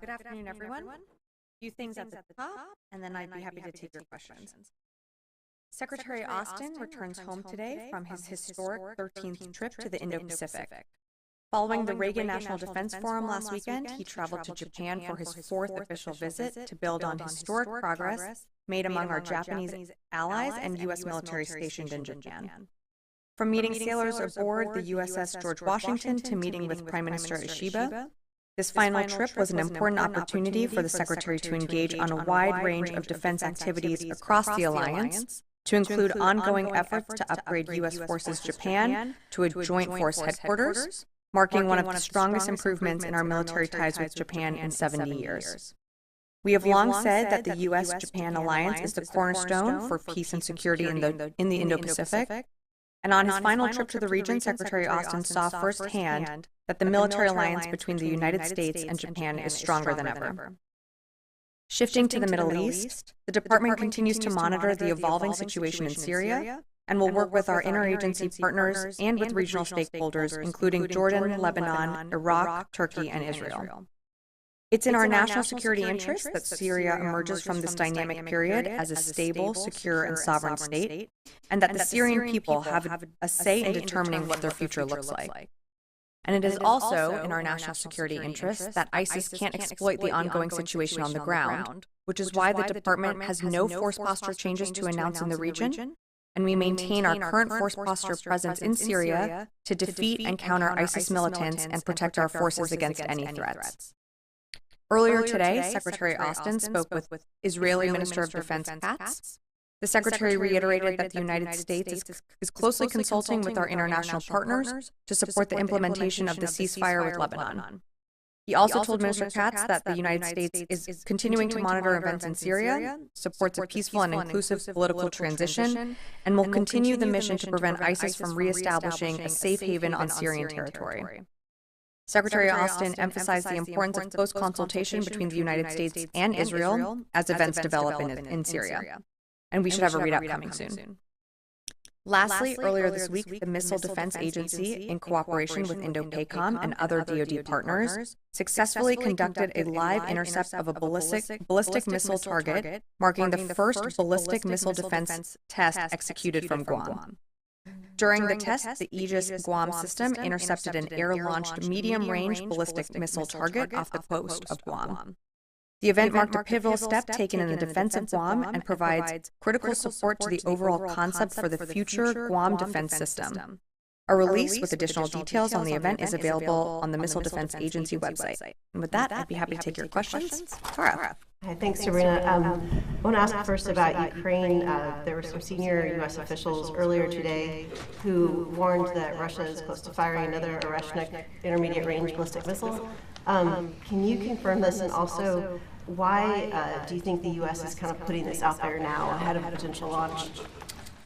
Good afternoon, everyone. A few things at the top, and then I'd be happy to take your questions. Secretary Austin returns home today from his historic 13th trip to the Indo-Pacific. Following the Reagan National Defense Forum last weekend, he traveled to Japan for his fourth official visit to build on historic progress made among our Japanese allies and U.S. military stationed in Japan. From meeting sailors aboard the USS George Washington to meeting with Prime Minister Ishiba, this final trip was an important opportunity for the Secretary to engage on a wide range of defense activities across the alliance, to include ongoing efforts to upgrade U.S. Forces Japan to a joint force headquarters, marking one of the strongest improvements in our military ties with Japan in 70 years. We have long said that the U.S.-Japan alliance is the cornerstone for peace and security in the Indo-Pacific, and on his final trip to the region, Secretary Austin saw firsthand that the military alliance between the United States and Japan is stronger than ever. Shifting to the Middle East, the department continues to monitor the evolving situation in Syria and will work with our interagency partners and with regional stakeholders, including Jordan, Lebanon, Iraq, Turkey, and Israel. It's in our national security interest that Syria emerges from this dynamic period as a stable, secure, and sovereign state, and that the Syrian people have a say in determining what their future looks like. And it is also in our national security interest that ISIS can't exploit the ongoing situation on the ground, which is why the department has no force posture changes to announce in the region, and we maintain our current force posture presence in Syria to defeat and counter ISIS militants and protect our forces against any threats. Earlier today, Secretary Austin spoke with Israeli Minister of Defense Katz. The Secretary reiterated that the United States is closely consulting with our international partners to support the implementation of the ceasefire with Lebanon. He also told Minister Katz that the United States is continuing to monitor events in Syria, supports a peaceful and inclusive political transition, and will continue the mission to prevent ISIS from reestablishing a safe haven on Syrian territory. Secretary Austin emphasized the importance of close consultation between the United States and Israel as events develop in Syria. And we should have a readout coming soon. Lastly, earlier this week, the Missile Defense Agency, in cooperation with Indo-PACOM and other DoD partners, successfully conducted a live intercept of a ballistic missile target, marking the first ballistic missile defense test executed from Guam. During the test, the Aegis Guam system intercepted an air-launched medium-range ballistic missile target off the coast of Guam. The event marked a pivotal step taken in the defense of Guam and provides critical support to the overall concept for the future Guam defense system. A release with additional details on the event is available on the Missile Defense Agency website. And with that, I'd be happy to take your questions. Tara. Hi, thanks, Sabrina. I want to ask first about Ukraine. There were some senior U.S. officials earlier today who warned that Russia is close to firing another Oreshnik intermediate-range ballistic missile. Can you confirm this, and also why do you think the U.S. is kind of putting this out there now ahead of a potential launch?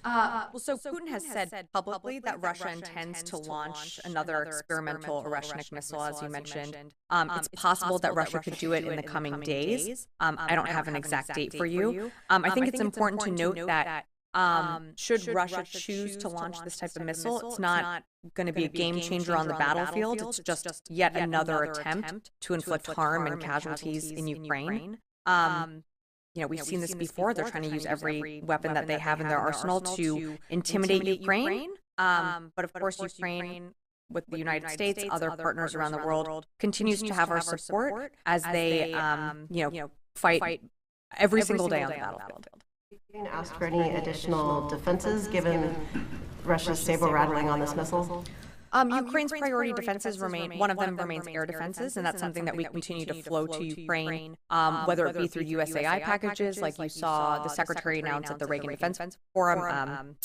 So Putin has said publicly that Russia intends to launch another experimental Oreshnik missile, as you mentioned. It's possible that Russia could do it in the coming days. I don't have an exact date for you. I think it's important to note that should Russia choose to launch this type of missile, it's not going to be a game changer on the battlefield. It's just yet another attempt to inflict harm and casualties in Ukraine. We've seen this before. They're trying to use every weapon that they have in their arsenal to intimidate Ukraine. But of course, Ukraine, with the United States, other partners around the world, continues to have our support as they, fight every single day on the battlefield. Can you ask for any additional defenses given Russia's saber-rattling on this missile? Ukraine's priority defenses remain, one of them remains air defenses, and that's something that we continue to flow to Ukraine, whether it be through USAI packages, like you saw the Secretary announce at the Reagan Defense Forum,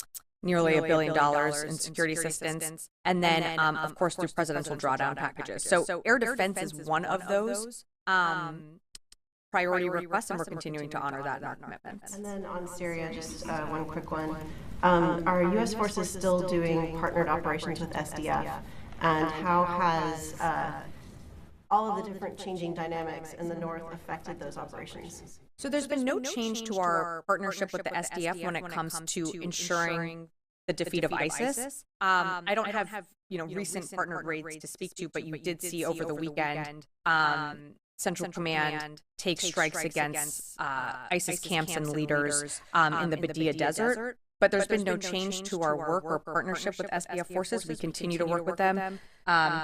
nearly $1 billion in security assistance, and then, of course, through presidential drawdown packages. So air defense is one of those priority requests, and we're continuing to honor that in our commitments. And then on Syria, just one quick one. Are U.S. forces still doing partnered operations with SDF? And how has all of the different changing dynamics in the north affected those operations? So there's been no change to our partnership with the SDF when it comes to ensuring the defeat of ISIS. I don't have recent partnered raids to speak to, but you did see over the weekend Central Command take strikes against ISIS camps and leaders in the Badia Desert. But there's been no change to our work or partnership with SDF forces. We continue to work with them.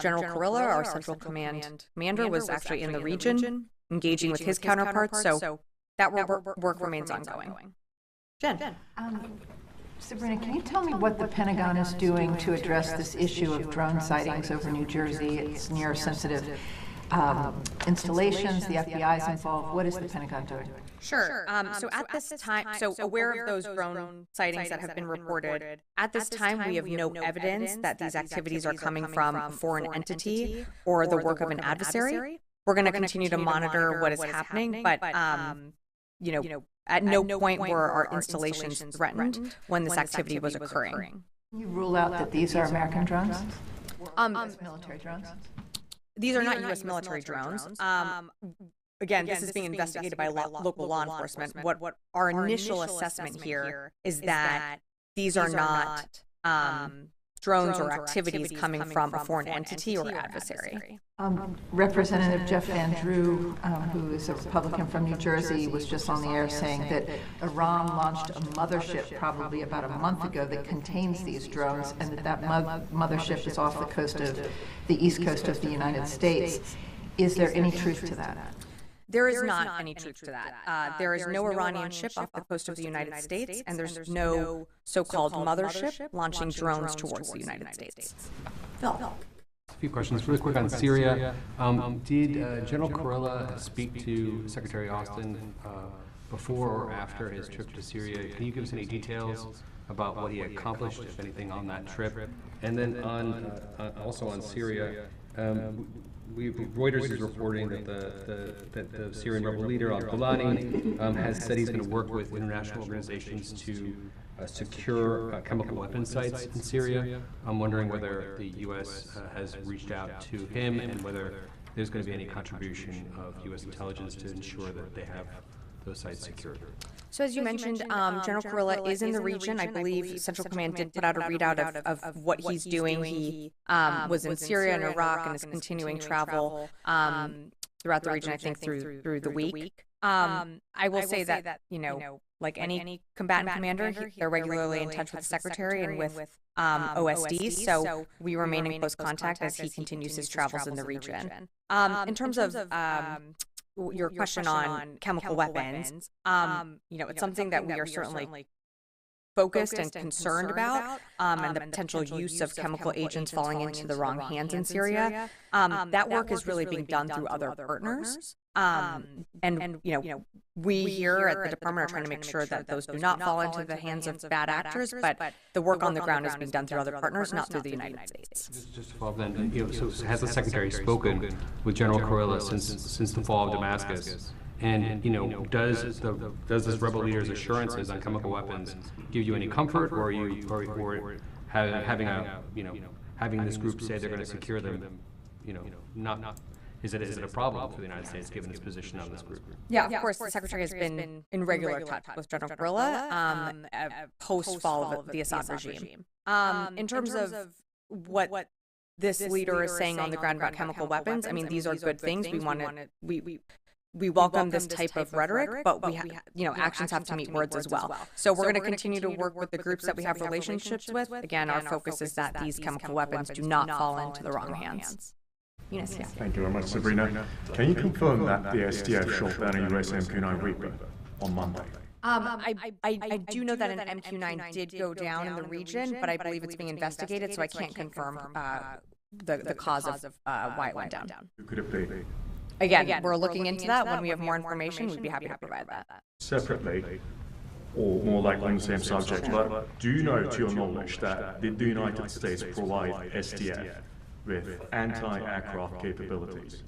General Kurilla, our Central Command commander, was actually in the region, engaging with his counterparts. So that work remains ongoing. Jen. Sabrina, can you tell me what the Pentagon is doing to address this issue of drone sightings over New Jersey? It's near sensitive installations. The FBI is involved. What is the Pentagon doing? Sure. So at this time, so aware of those drone sightings that have been reported, at this time we have no evidence that these activities are coming from a foreign entity or the work of an adversary. We're going to continue to monitor what is happening, but at no point were our installations threatened when this activity was occurring. Can you rule out that these are American drones? US military drones? These are not U.S. military drones. Again, this is being investigated by local law enforcement. What our initial assessment here is that these are not drones or activities coming from a foreign entity or adversary. Representative Jeff Van Drew, who is a Republican from New Jersey, was just on the air saying that Iran launched a mothership probably about a month ago that contains these drones, and that mothership is off the coast of the east coast of the United States. Is there any truth to that? There is not any truth to that. There is no Iranian ship off the coast of the United States, and there's no so-called mothership launching drones towards the United States. Phil. A few questions really quick on Syria. Did General Kurilla speak to Secretary Austin before or after his trip to Syria? Can you give us any details about what he accomplished, if anything, on that trip? And then also on Syria, Reuters is reporting that the Syrian rebel leader al-Golani has said he's going to work with international organizations to secure chemical weapon sites in Syria. I'm wondering whether the U.S. has reached out to him and whether there's going to be any contribution of U.S. intelligence to ensure that they have those sites secured. So as you mentioned, General Kurilla is in the region. I believe Central Command did put out a readout of what he's doing. He was in Syria and Iraq and is continuing travel throughout the region, I think, through the week. I will say that, like any combatant commander, they're regularly in touch with the Secretary and with OSDs, so we remain in close contact as he continues his travels in the region. In terms of your question on chemical weapons, it's something that we are certainly focused and concerned about, and the potential use of chemical agents falling into the wrong hands in Syria. That work is really being done through other partners. We here at the department are trying to make sure that those do not fall into the hands of bad actors, but the work on the ground is being done through other partners, not through the United States. Just to follow up then, so has the Secretary spoken with General Kurilla since the fall of Damascus? And does this rebel leader's assurances on chemical weapons give you any comfort, or are you having this group say they're going to secure them? Is it a problem for the United States given its position on this group? Yeah, of course, the Secretary has been in regular touch with General Kurilla post-fall of the Assad regime. In terms of what this leader is saying on the ground about chemical weapons, I mean, these are good things. We welcome this type of rhetoric, but actions have to meet words as well. So we're going to continue to work with the groups that we have relationships with. Again, our focus is that these chemical weapons do not fall into the wrong hands. Yes, yeah. Thank you very much, Sabrina. Can you confirm that the SDF shot down a US MQ-9 Reaper on Monday? I do know that an MQ-9 did go down in the region, but I believe it's being investigated, so I can't confirm the cause of why it went down. Who could it be? Again, we're looking into that. When we have more information, we'd be happy to provide that. Separately, or more likely on the same subject, but do you know, to your knowledge, that did the United States provide SDF with anti-aircraft capabilities?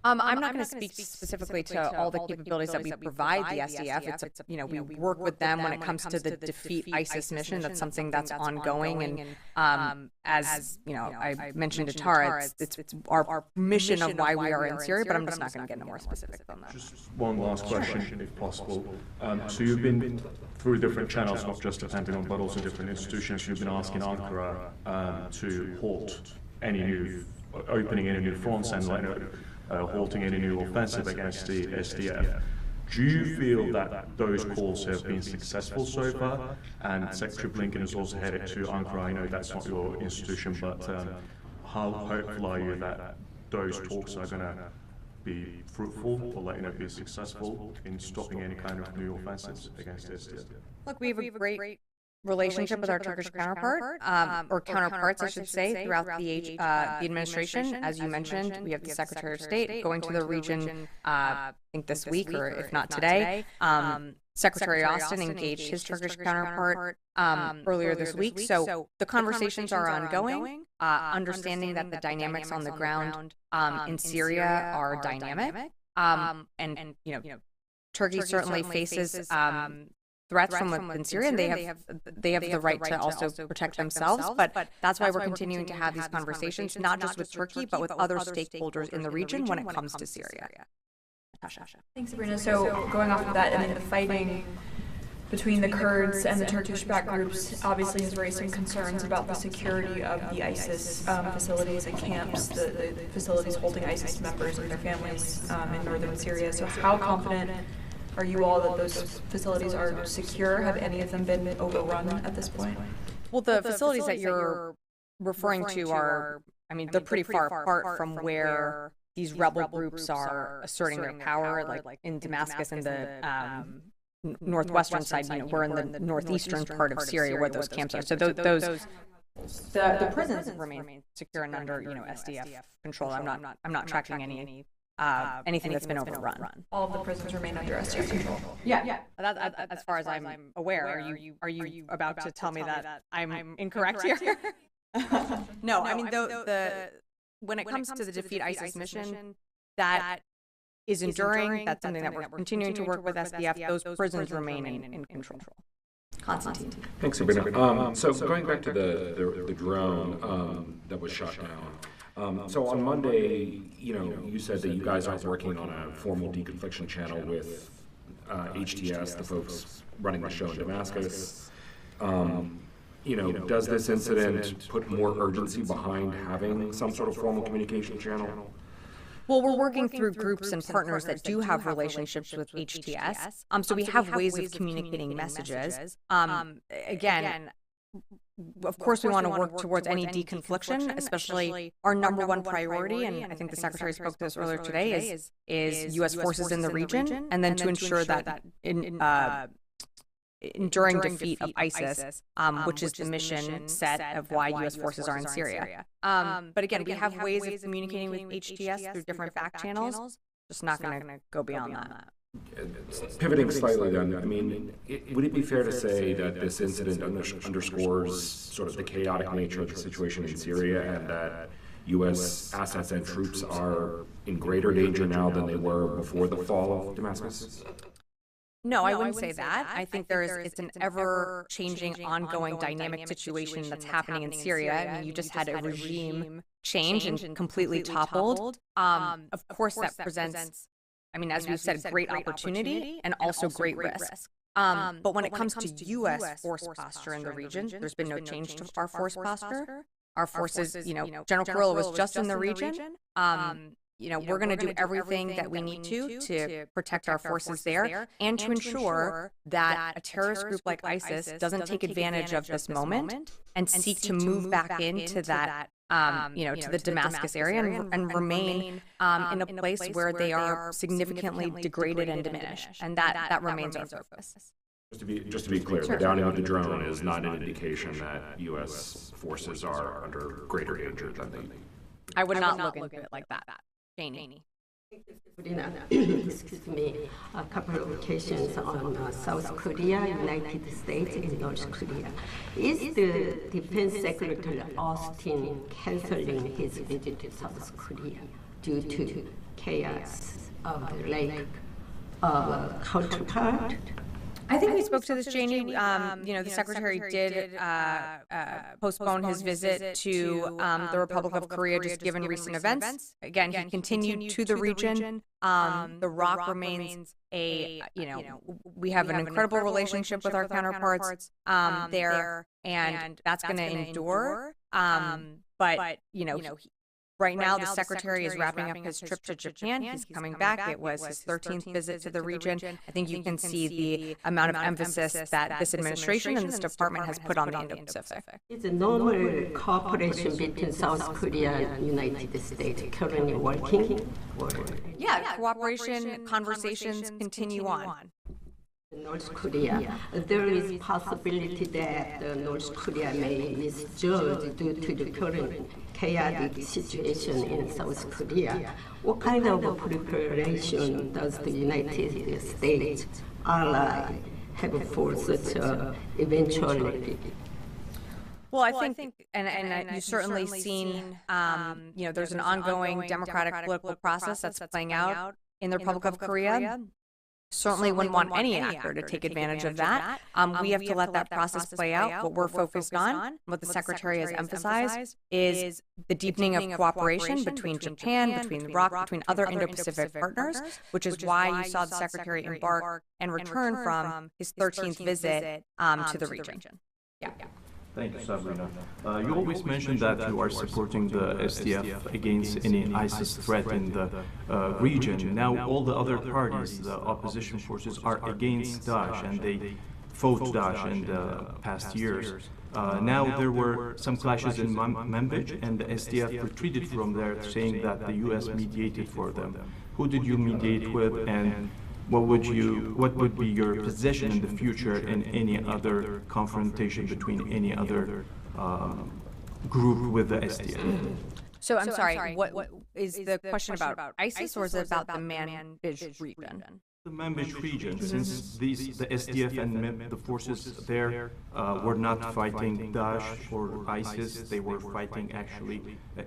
I'm not going to speak specifically to all the capabilities that we provide the SDF. We work with them when it comes to the defeat ISIS mission. That's something that's ongoing, and as I mentioned to Tara, it's our mission of why we are in Syria. But I'm just not going to get into more specifics on that. Just one last question, if possible. So you've been through different channels, not just the Pentagon, but also different institutions. You've been asking Ankara to halt any new opening any new fronts and halting any new offensive against the SDF. Do you feel that those calls have been successful so far? And Secretary Blinken is also headed to Ankara. I know that's not your institution, but how hopeful are you that those talks are going to be fruitful or be successful in stopping any kind of new offensives against SDF? Look, we have a great relationship with our Turkish counterpart, or counterparts, I should say, throughout the administration. As you mentioned, we have the Secretary of State going to the region, I think this week, or if not today. Secretary Austin engaged his Turkish counterpart earlier this week. So the conversations are ongoing, understanding that the dynamics on the ground in Syria are dynamic. And Turkey certainly faces threats from within Syria, and they have the right to also protect themselves. But that's why we're continuing to have these conversations, not just with Turkey, but with other stakeholders in the region when it comes to Syria. Thanks, Sabrina. So going off of that, I mean, the fighting between the Kurds and the Turkish-backed groups obviously has raised some concerns about the security of the ISIS facilities and camps, the facilities holding ISIS members and their families in northern Syria. So how confident are you all that those facilities are secure? Have any of them been overrun at this point? Well, the facilities that you're referring to are, I mean, they're pretty far apart from where these rebel groups are asserting their power, like in Damascus and the northwestern side. We're in the northeastern part of Syria where those camps are. So the prisons remain secure and under SDF control. I'm not tracking anything that's been overrun. All of the prisons remain under SDF control. Yeah. As far as I'm aware, are you about to tell me that I'm incorrect here? No, I mean when it comes to the Defeat ISIS mission, that is enduring. That's something that we're continuing to work with SDF. Those prisons remain in control. Constantine. Thanks, Sabrina. So going back to the drone that was shot down. So on Monday, you said that you guys aren't working on a formal deconfliction channel with HTS, the folks running the show in Damascus. Does this incident put more urgency behind having some sort of formal communication channel? Well, we're working through groups and partners that do have relationships with HTS. So we have ways of communicating messages. Again, of course, we want to work towards any deconfliction, especially our number one priority, and I think the Secretary spoke to this earlier today, is U.S. forces in the region, and then to ensure that enduring defeat of ISIS, which is the mission set of why U.S. forces are in Syria. But again, we have ways of communicating with HTS through different back channels, just not going to go beyond that. Pivoting slightly then, I mean, would it be fair to say that this incident underscores sort of the chaotic nature of the situation in Syria and that U.S. assets and troops are in greater danger now than they were before the fall of Damascus? No, I wouldn't say that. I think it's an ever-changing, ongoing, dynamic situation that's happening in Syria. I mean, you just had a regime change and completely toppled. Of course, that presents, I mean, as we've said, great opportunity and also great risk. But when it comes to U.S. force posture in the region, there's been no change to our force posture. Our forces, General Kurilla was just in the region. We're going to do everything that we need to protect our forces there and to ensure that a terrorist group like ISIS doesn't take advantage of this moment and seek to move back into that, to the Damascus area and remain in a place where they are significantly degraded and diminished. And that remains our focus. Just to be clear, the downing of the drone is not an indication that U.S. forces are under greater danger than they. I would not look into it like that. Janie. Sabrina, excuse me, a couple of occasions on South Korea, United States, and North Korea. Is the Defense Secretary Austin canceling his visit to South Korea due to chaos of the lack of counterpart? I think we spoke to this, Janie. The Secretary did postpone his visit to the Republic of Korea, just given recent events. Again, he continued to the region. The ROC remains we have an incredible relationship with our counterparts there, and that's going to endure. But Right now, the Secretary is wrapping up his trip to Japan. He's coming back. It was his 13th visit to the region. I think you can see the amount of emphasis that this administration and this department has put on the Indo-Pacific. It's a normal cooperation between South Korea and United States currently working? Or Yeah, cooperation, conversations continue on. North Korea, there is possibility that North Korea may misjudge due to the current chaotic situation in South Korea. What kind of preparation does the United States ally have for such eventuality? Well, I think, and you've certainly seen, there's an ongoing democratic political process that's playing out in the Republic of Korea. Certainly wouldn't want any actor to take advantage of that. We have to let that process play out. What we're focused on, what the Secretary has emphasized, is the deepening of cooperation between Japan, between the ROC, between other Indo-Pacific partners, which is why you saw the Secretary embark and return from his 13th visit to the region. Yeah. Thank you, Sabrina. You always mention that you are supporting the SDF against any ISIS threat in the region. Now, all the other parties, the opposition forces, are against Daesh, and they fought Daesh in the past years. Now, there were some clashes in Manbij, and the SDF retreated from there, saying that the U.S. mediated for them. Who did you mediate with, and what would be your position in the future in any other confrontation between any other group with the SDF? So I'm sorry, what is the question about ISIS, or is it about the Manbij region? The Manbij region, since the SDF and the forces there were not fighting Daesh or ISIS, they were fighting actually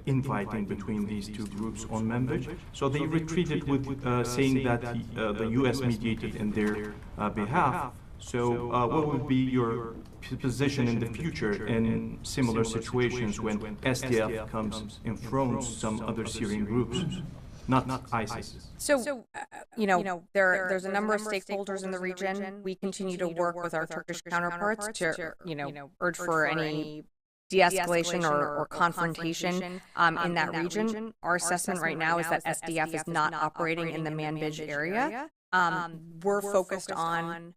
infighting between these two groups on Manbij. So they retreated with saying that the U.S. mediated in their behalf. So what would be your position in the future in similar situations when SDF comes and fronts some other Syrian groups? Not ISIS. So, there's a number of stakeholders in the region. We continue to work with our Turkish counterparts to, urge for any de-escalation or confrontation in that region. Our assessment right now is that SDF is not operating in the Manbij area. We're focused on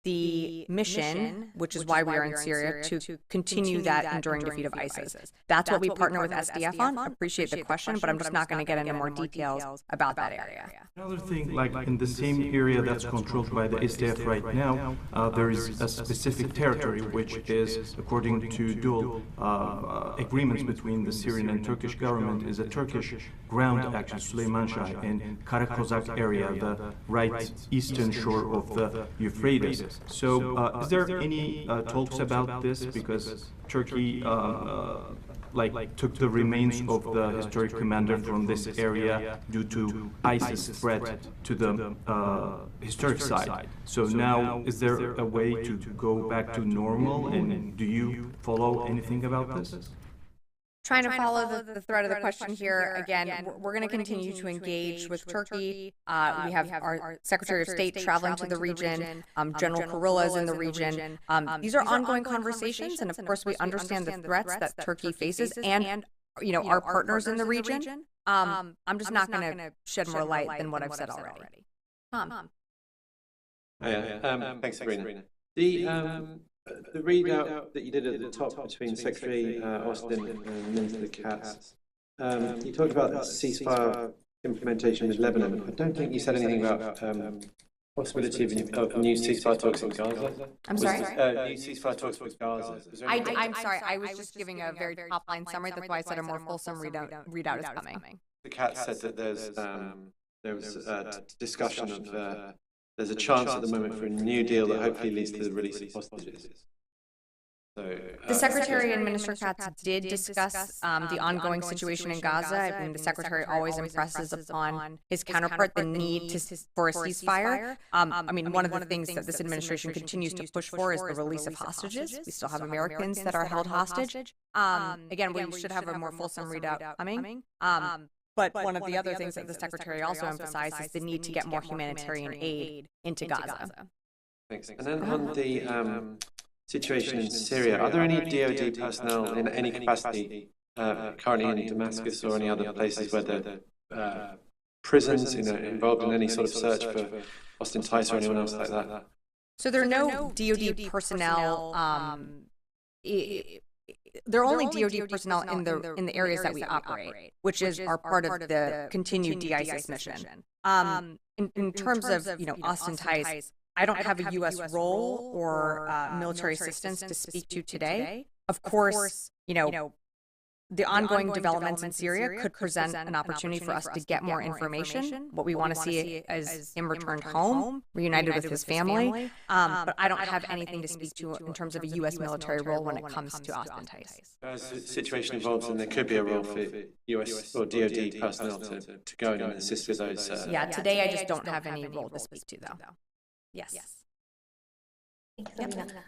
the mission, which is why we are in Syria, to continue that enduring defeat of ISIS. That's what we partner with SDF on. Appreciate the question, but I'm just not going to get into more details about that area. Another thing, like in the same area that's controlled by the SDF right now, there is a specific territory which is, according to dual agreements between the Syrian and Turkish government, is a Turkish ground action, Süleymanşah, in Karakozak area, the right eastern shore of the Euphrates. So, is there any talks about this? Because Turkey took the remains of the historic commander from this area due to ISIS threat to the historic side. So now, is there a way to go back to normal, and do you follow anything about this? Trying to follow the thread of the question here, again, we're going to continue to engage with Turkey. We have our Secretary of State traveling to the region. General Kurilla is in the region. These are ongoing conversations, and of course, we understand the threats that Turkey faces and our partners in the region. I'm just not going to shed more light than what I've said already. Tom. Thanks, Sabrina. The readout that you did at the top between Secretary Austin and Minister Katz, you talked about the ceasefire implementation with Lebanon. I don't think you said anything about possibility of new ceasefire talks in Gaza. I'm sorry? New ceasefire talks with Gaza. I'm sorry, I was just giving a very top-line summary. That's why I said a more fulsome readout is coming. The Katz said that there was a discussion of there's a chance at the moment for a new deal that hopefully leads to the release of hostages. So, the Secretary and Minister Katz did discuss the ongoing situation in Gaza. I mean, the Secretary always impresses upon his counterpart the need for a ceasefire. One of the things that this administration continues to push for is the release of hostages. We still have Americans that are held hostage. Again, we should have a more fulsome readout coming. But one of the other things that the Secretary also emphasized is the need to get more humanitarian aid into Gaza. Thanks. And then on the situation in Syria, are there any DoD personnel in any capacity currently in Damascus or any other places where there are prisons, involved in any sort of search for Austin Tice or anyone else like that? So there are no DoD personnel. There are only DoD personnel in the areas that we operate, which are part of the continued de-ISIS mission. In terms of Austin Tice, I don't have a U.S. role or military assistance to speak to today. Of course, the ongoing developments in Syria could present an opportunity for us to get more information. What we want to see is him returned home, reunited with his family. But I don't have anything to speak to in terms of a U.S. military role when it comes to Austin Tice. As the situation evolves, then there could be a role for U.S. or DoD personnel to go in and assist with those. Yeah, today I just don't have any role to speak to, though. Yes.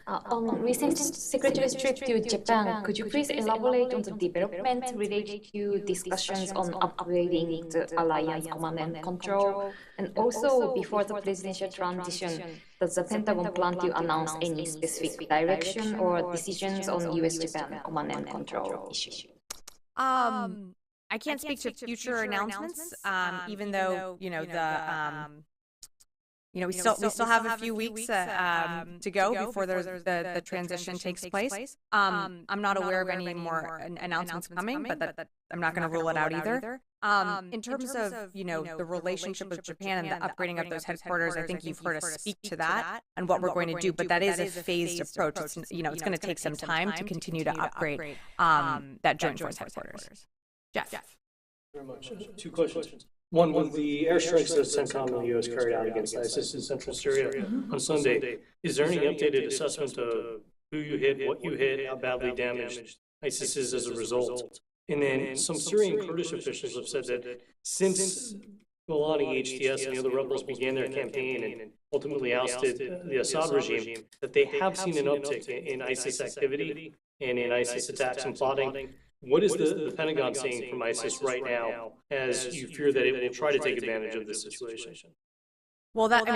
On recent Secretary's trip to Japan, could you please elaborate on the development related to discussions on upgrading the alliance command and control? And also, before the presidential transition, does the Pentagon plan to announce any specific direction or decisions on U.S.-Japan command and control issues? I can't speak to future announcements, even though we still have a few weeks to go before the transition takes place. I'm not aware of any more announcements coming, but I'm not going to rule it out either. In terms of the relationship with Japan and the upgrading of those headquarters, I think you've heard us speak to that and what we're going to do. But that is a phased approach. It's going to take some time to continue to upgrade that Joint Force headquarters. Jeff. Very much. Two questions. One, with the airstrikes that CENTCOM and the U.S. carried out against ISIS in central Syria on Sunday, is there any updated assessment of who you hit, what you hit, how badly damaged ISIS is as a result? And then some Syrian Kurdish officials have said that since Golani, HTS, and the other rebels began their campaign and ultimately ousted the Assad regime, that they have seen an uptick in ISIS activity and in ISIS attacks and plotting. What is the Pentagon seeing from ISIS right now as you fear that it will try to take advantage of this situation? Well, that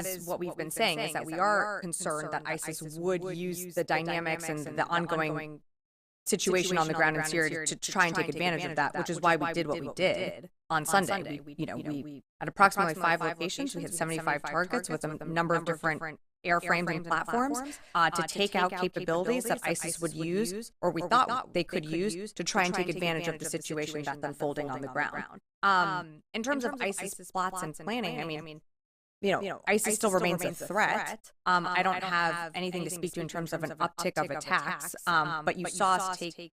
is what we've been saying, is that we are concerned that ISIS would use the dynamics and the ongoing situation on the ground in Syria to try and take advantage of that, which is why we did what we did on Sunday. We at approximately 5 locations, we hit 75 targets with a number of different airframes and platforms to take out capabilities that ISIS would use, or we thought they could use, to try and take advantage of the situation that's unfolding on the ground. In terms of ISIS plots and planning, ISIS still remains a threat. I don't have anything to speak to in terms of an uptick of attacks, but you saw us take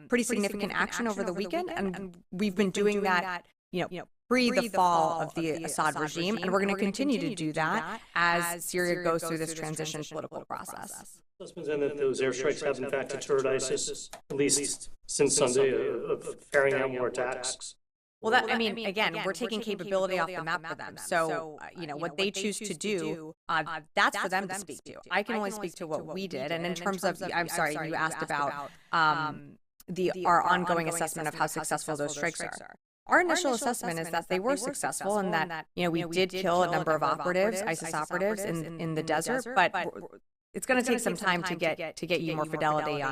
pretty significant action over the weekend, and we've been doing that, pre the fall of the Assad regime, and we're going to continue to do that as Syria goes through this transition political process. And that those airstrikes have in fact deterred ISIS, at least since Sunday, of carrying out more attacks. Well, again, we're taking capability off the map for them. So, what they choose to do, that's for them to speak to. I can only speak to what we did. And in terms of, I'm sorry, you asked about our ongoing assessment of how successful those strikes are. Our initial assessment is that they were successful and that, we did kill a number of operatives, ISIS operatives in the desert, but it's going to take some time to get you more fidelity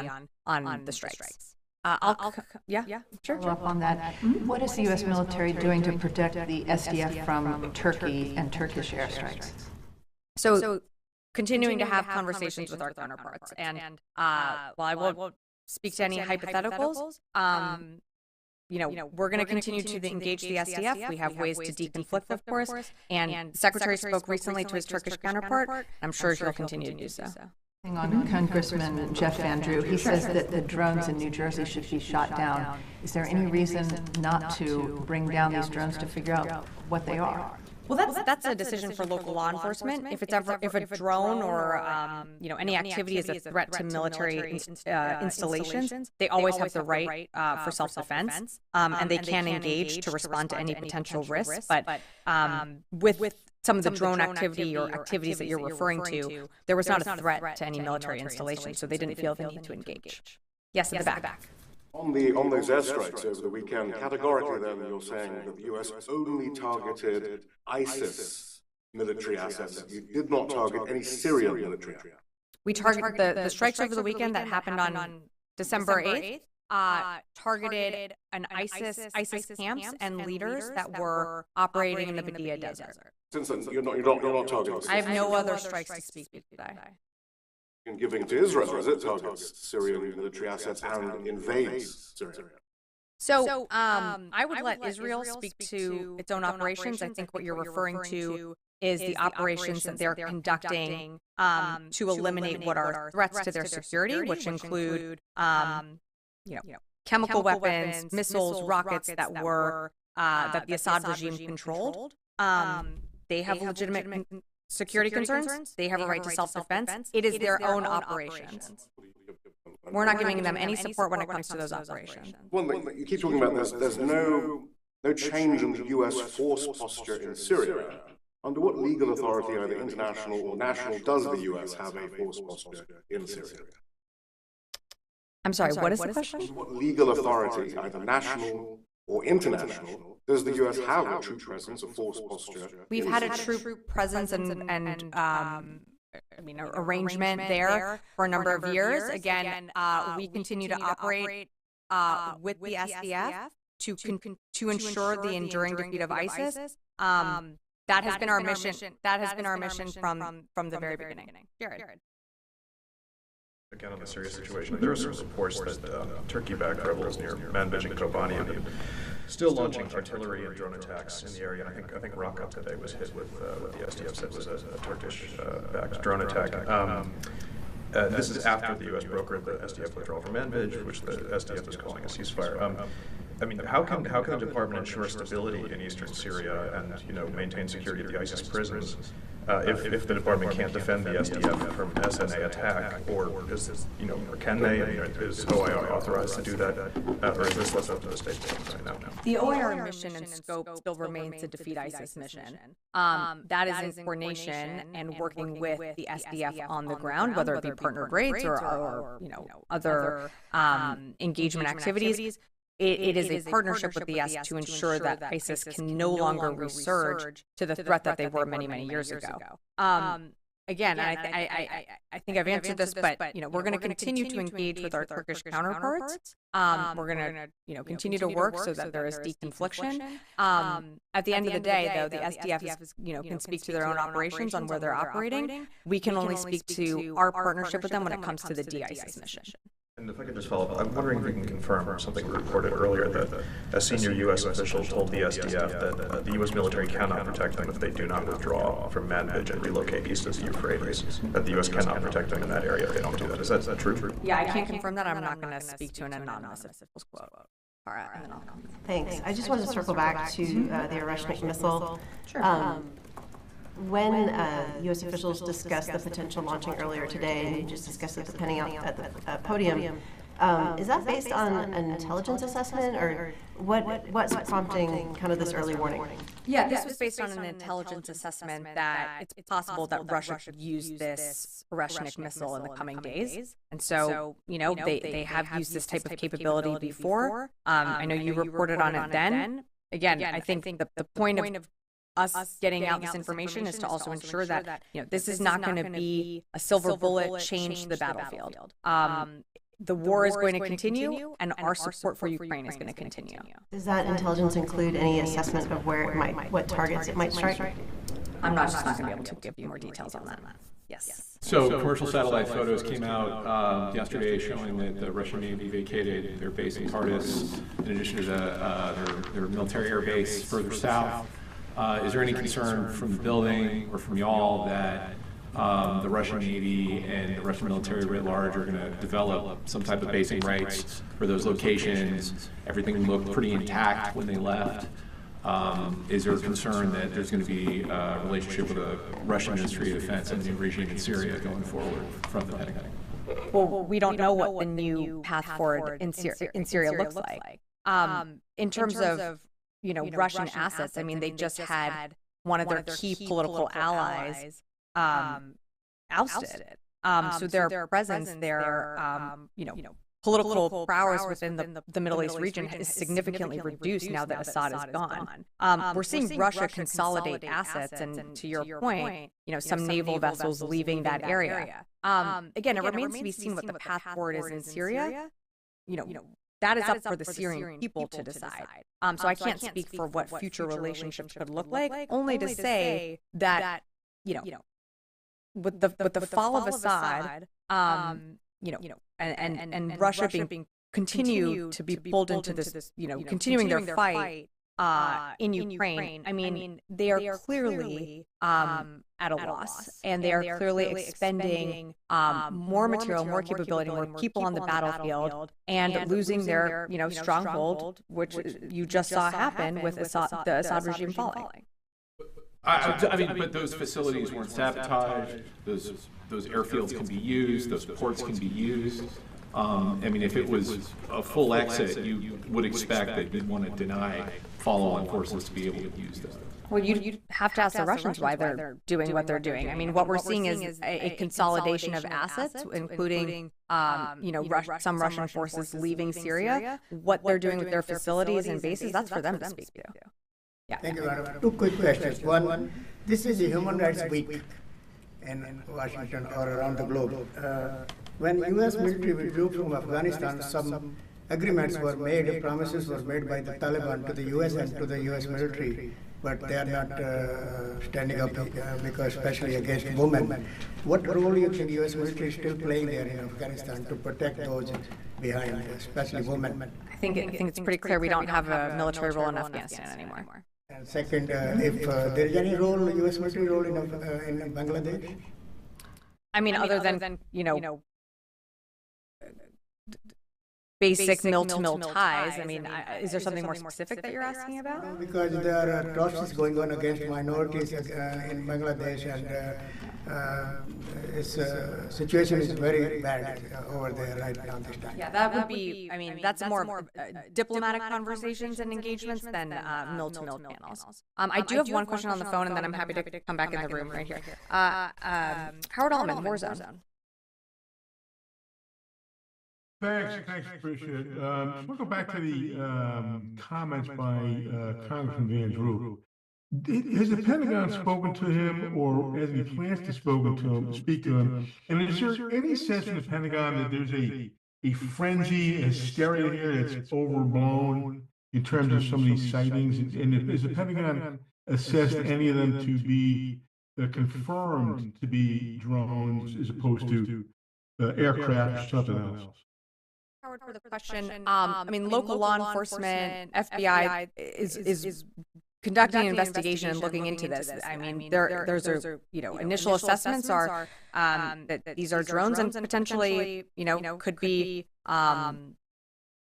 on the strikes. Sure. Follow up on that. What is the U.S. military doing to protect the SDF from Turkey and Turkish airstrikes? So continuing to have conversations with our counterparts. And while I won't speak to any hypotheticals, we're going to continue to engage the SDF. We have ways to deconflict, of course. And the Secretary spoke recently to his Turkish counterpart. I'm sure he'll continue to do so. On Congressman Jeff Van Drew, he says that the drones in New Jersey should be shot down. Is there any reason not to bring down these drones to figure out what they are? Well, that's a decision for local law enforcement. If a drone or any activity is a threat to military installations, they always have the right for self-defense, and they can engage to respond to any potential risks. But with some of the drone activity or activities that you're referring to, there was not a threat to any military installation, so they didn't feel the need to engage. Yes, at the back. On those airstrikes over the weekend, categorically then you're saying that the US only targeted ISIS military assets. You did not target any Syrian military assets. We targeted the strikes over the weekend that happened on December 8th. targeted an ISIS camps and leaders that were operating in the Badia Desert. Since then, you're not targeting. I have no other strikes to speak to today. And giving to Israel as it targets Syrian military assets and invades Syria. So I would let Israel speak to its own operations. I think what you're referring to is the operations that they're conducting to eliminate what are threats to their security, which include chemical weapons, missiles, rockets that that the Assad regime controlled. They have legitimate security concerns. They have a right to self-defense. It is their own operations. We're not giving them any support when it comes to those operations. One thing, you keep talking about this, there's no change in the US force posture in Syria. Under what legal authority, either international or national, does the US have a force posture in Syria? I'm sorry, what is the question? Under what legal authority, either national or international, does the US have a troop presence, a force posture? We've had a troop presence and arrangement there for a number of years. Again, we continue to operate with the SDF to ensure the enduring defeat of ISIS. That has been our mission. That has been our mission from the very beginning. Jared. Again, on the Syria situation, there are some reports that Turkey-backed rebels near Manbij and Kobani have been still launching artillery and drone attacks in the area. And I think Raqqa today was hit with what the SDF said was a Turkish-backed drone attack. This is after the U.S. brokered the SDF withdrawal from Manbij, which the SDF is calling a ceasefire. How can the department ensure stability in eastern Syria and maintain security at the ISIS prisons if the department can't defend the SDF from SNA attack, or is this, or can they? Is OIR authorized to do that, or is this left up to the State Department right now? The OIR mission and scope still remains to defeat ISIS mission. That is in coordination and working with the SDF on the ground, whether it be partnered raids or other engagement activities. It is a partnership with the S to ensure that ISIS can no longer resurge to the threat that they were many, many years ago. Again, I think I've answered this, but we're going to continue to engage with our Turkish counterparts. We're going to continue to work so that there is deconfliction. At the end of the day, though, the SDF can speak to their own operations on where they're operating. We can only speak to our partnership with them when it comes to the de-ISIS mission. And if I could just follow up, I'm wondering if you can confirm something reported earlier that a senior U.S. official told the SDF that the U.S. military cannot protect them if they do not withdraw from Manbij and relocate east of the Euphrates, that the U.S. cannot protect them in that area if they don't do that. Is that true? Yeah, I can't confirm that. I'm not going to speak to an anonymous official's quote. All right, and then I'll come. Thanks. I just wanted to circle back to the Oreshnik missile. Sure. When U.S. officials discussed the potential launching earlier today, and you just discussed it depending out at the podium, is that based on an intelligence assessment, or what's prompting kind of this early warning? Yeah, this was based on an intelligence assessment that it's possible that Russia could use this Oreshnik missile in the coming days. And so, they have used this type of capability before. I know you reported on it then. Again, I think the point of us getting out this information is to also ensure that this is not going to be a silver bullet change to the battlefield. The war is going to continue, and our support for Ukraine is going to continue. Does that intelligence include any assessment of what targets it might strike? I'm just not going to be able to give you more details on that. Yes. So commercial satellite photos came out yesterday showing that the Russian Navy vacated their base in Tice, in addition to their military air base further south. Is there any concern from the building or from y'all that the Russian Navy and the Russian military writ large are going to develop some type of basing rights for those locations? Everything looked pretty intact when they left. Is there a concern that there's going to be a relationship with the Russian Ministry of Defense and the new regime in Syria going forward from the Pentagon? Well, we don't know what the new path forward in Syria looks like. In terms of Russian assets, I mean, they just had one of their key political allies ousted. So their presence, their political prowess within the Middle East region is significantly reduced now that Assad is gone. We're seeing Russia consolidate assets, and to your point, some naval vessels leaving that area. Again, it remains to be seen what the path forward is in Syria. that is up for the Syrian people to decide. So I can't speak for what future relationships could look like, only to say that, with the fall of Assad, and Russia being continue to be pulled into this, continuing their fight in Ukraine, I mean, they are clearly at a loss, and they are clearly expending more material, more capability, more people on the battlefield, and losing their, stronghold, which you just saw happen with the Assad regime falling. I mean, but those facilities weren't sabotaged. Those airfields can be used. Those ports can be used. I mean, if it was a full exit, you would expect that you'd want to deny follow-on forces to be able to use those. Well, you'd have to ask the Russians why they're doing what they're doing. I mean, what we're seeing is a consolidation of assets, including, some Russian forces leaving Syria. What they're doing with their facilities and bases, that's for them to speak to. Yeah. Thank you, Madam. Two quick questions. One, this is a Human Rights Week in Washington or around the globe. When U.S. military withdrew from Afghanistan, some agreements were made, promises were made by the Taliban to the U.S. and to the U.S. military, but they are not standing up because especially against women. What role do you think U.S. military is still playing there in Afghanistan to protect those behind, especially women? I think it's pretty clear we don't have a military role in Afghanistan anymore. And second, if there is any role, U.S. military role in Bangladesh? I mean, other than, basic mill-to-mill ties. I mean, is there something more specific that you're asking about? No, because there are atrocities going on against minorities in Bangladesh, and its situation is very bad over there right now this time. Yeah, that would be, I mean, that's more diplomatic conversations and engagements than mill-to-mill panels. I do have one question on the phone, and then I'm happy to come back in the room right here. Howard Allman, Warzone. Thanks, appreciate it. I want to go back to the comments by Congressman Van Drew. Has the Pentagon spoken to him, or has any plans to speak to him? And is there any sense in the Pentagon that there's a frenzy, a hysteria here that's overblown in terms of some of these sightings? And is the Pentagon assessed any of them to be confirmed to be drones as opposed to aircraft or something else? Howard, for the question. I mean, local law enforcement, FBI is conducting an investigation and looking into this. I mean, there's initial assessments are that these are drones and potentially, could be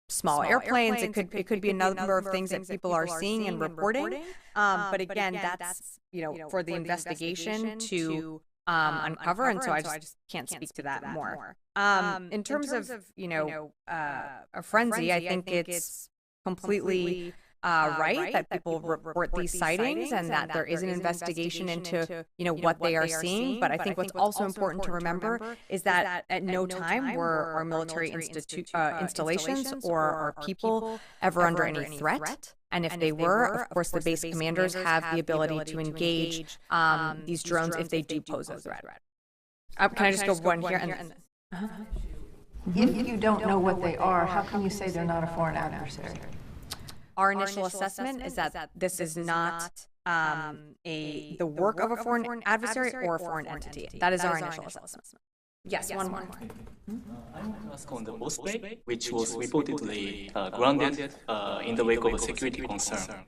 small airplanes. It could be a number of things that people are seeing and reporting. But again, that's for the investigation to uncover, and so I just can't speak to that more. In terms of a frenzy, I think it's completely right that people report these sightings and that there is an investigation into what they are seeing. But I think what's also important to remember is that at no time were our military installations or our people ever under any threat. And if they were, of course, the base commanders have the ability to engage these drones if they do pose a threat. Can I just go one here? If you don't know what they are, how can you say they're not a foreign adversary? Our initial assessment is that this is not the work of a foreign adversary or a foreign entity. That is our initial assessment. Yes, one more. I want to ask on the Osprey, which was reportedly grounded in the wake of a security concern.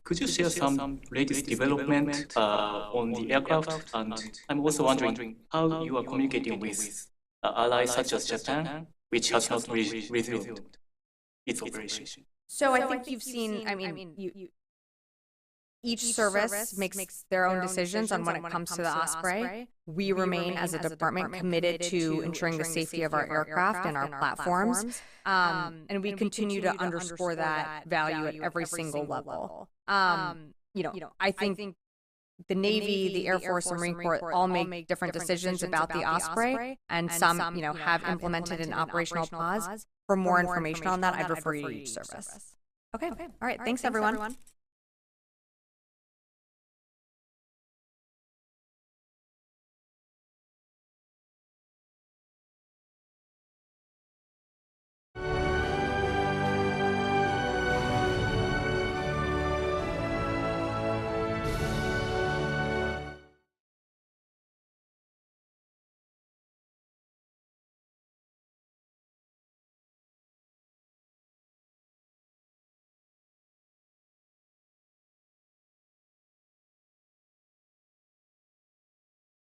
Could you share some latest development on the aircraft? And I'm also wondering how you are communicating with allies such as Japan, which has not resumed its operation. So I think you've seen, each service makes their own decisions on when it comes to the Osprey. We remain, as a department, committed to ensuring the safety of our aircraft and our platforms. And we continue to underscore that value at every single level. I think the Navy, the Air Force, and Marine Corps all make different decisions about the Osprey, and some, have implemented an operational pause. For more information on that, I'd refer you to each service. Okay. All right. Thanks, everyone.